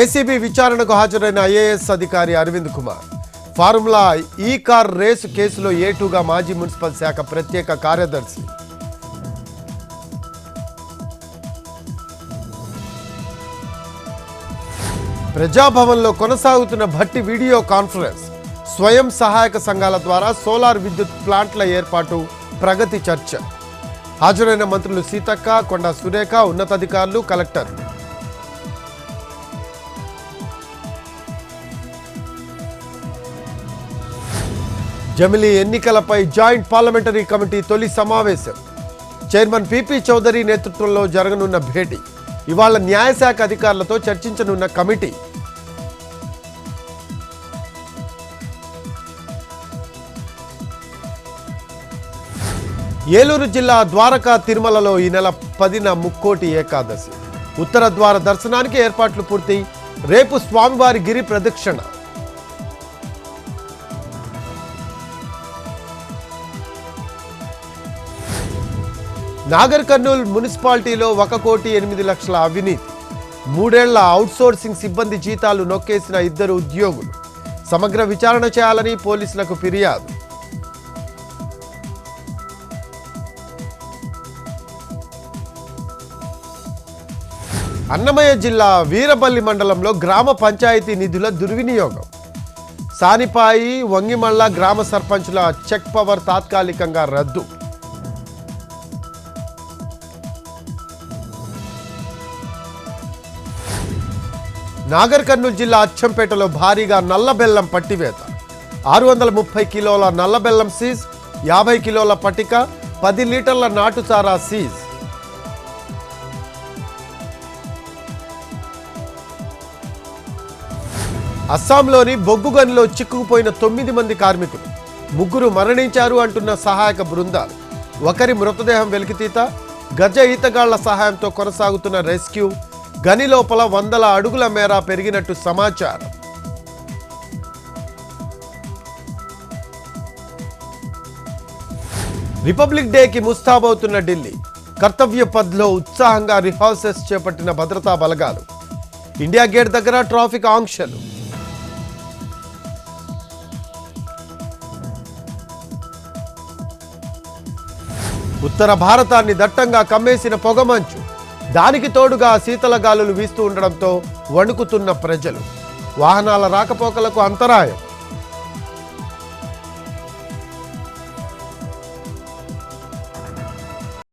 ACB విచారణకు హాజరైన IAS అధికారి అరవింద్ కుమార్ ఫార్ములా ఈ కార్ రేసు కేసులో ఏటూగా మాజీ మున్సిపల్ శాఖ ప్రత్యేక కార్యదర్శి. ప్రజాభవన్లో కొనసాగుతున్న భట్టి వీడియో కాన్ఫరెన్స్. స్వయం సహాయక సంఘాల ద్వారా సోలార్ విద్యుత్ ప్లాంట్ల ఏర్పాటు ప్రగతి చర్చ. హాజరైన మంత్రులు సీతక్క, కొండా సురేఖ, ఉన్నతాధికారులు, కలెక్టర్. జమిలీ ఎన్నికలపై జాయింట్ పార్లమెంటరీ కమిటీ తొలి సమావేశం. చైర్మన్ పిపి చౌదరి నేతృత్వంలో జరగనున్న భేటీ. ఇవాళ న్యాయశాఖ అధికారులతో చర్చించనున్న కమిటీ. ఏలూరు జిల్లా ద్వారకా తిరుమలలో ఈ నెల 10న ముక్కోటి ఏకాదశి. ఉత్తర ద్వార దర్శనానికి ఏర్పాట్లు పూర్తి. రేపు స్వామివారి గిరి ప్రదక్షిణ. నాగర్ కర్నూల్ మున్సిపాలిటీలో 1,08,00,000 అవినీతి. 3 ఏళ్ల అవుట్సోర్సింగ్ సిబ్బంది జీతాలు నొక్కేసిన 2 ఉద్యోగులు. సమగ్ర విచారణ చేయాలని పోలీసులకు ఫిర్యాదు. అన్నమయ్య జిల్లా వీరపల్లి మండలంలో గ్రామ పంచాయతీ నిధుల దుర్వినియోగం. సానిపాయి, వంగిమళ్ళ గ్రామ సర్పంచుల చెక్ పవర్ తాత్కాలికంగా రద్దు. నాగర్ కర్నూలు జిల్లా అచ్చంపేటలో భారీగా నల్లబెల్లం పట్టివేత. 630 కిలోల నల్లబెల్లం సీజ్, 50 కిలోల పట్టిక, 10 లీటర్ల నాటుసారా సీజ్. అస్సాంలోని బొగ్గుగనిలో చిక్కుకుపోయిన 9 మంది కార్మికులు. 3 మరణించారు అంటున్న సహాయక బృందాలు. ఒకరి మృతదేహం వెలికితీత. గజ ఈతగాళ్ల సహాయంతో కొనసాగుతున్న రెస్క్యూ. గని లోపల 100 అడుగుల మేర పెరిగినట్టు సమాచారం. రిపబ్లిక్ డేకి ముస్తాబవుతున్న ఢిల్లీ. కర్తవ్య పథ్లో ఉత్సాహంగా రిహార్సల్స్ చేపట్టిన భద్రతా బలగాలు. ఇండియా గేట్ దగ్గర ట్రాఫిక్ ఆంక్షలు. ఉత్తర భారతాన్ని దట్టంగా కమ్మేసిన పొగమంచు. దానికి తోడుగా శీతల గాలులు వీస్తూ ఉండడంతో వణుకుతున్న ప్రజలు. వాహనాల రాకపోకలకు అంతరాయం.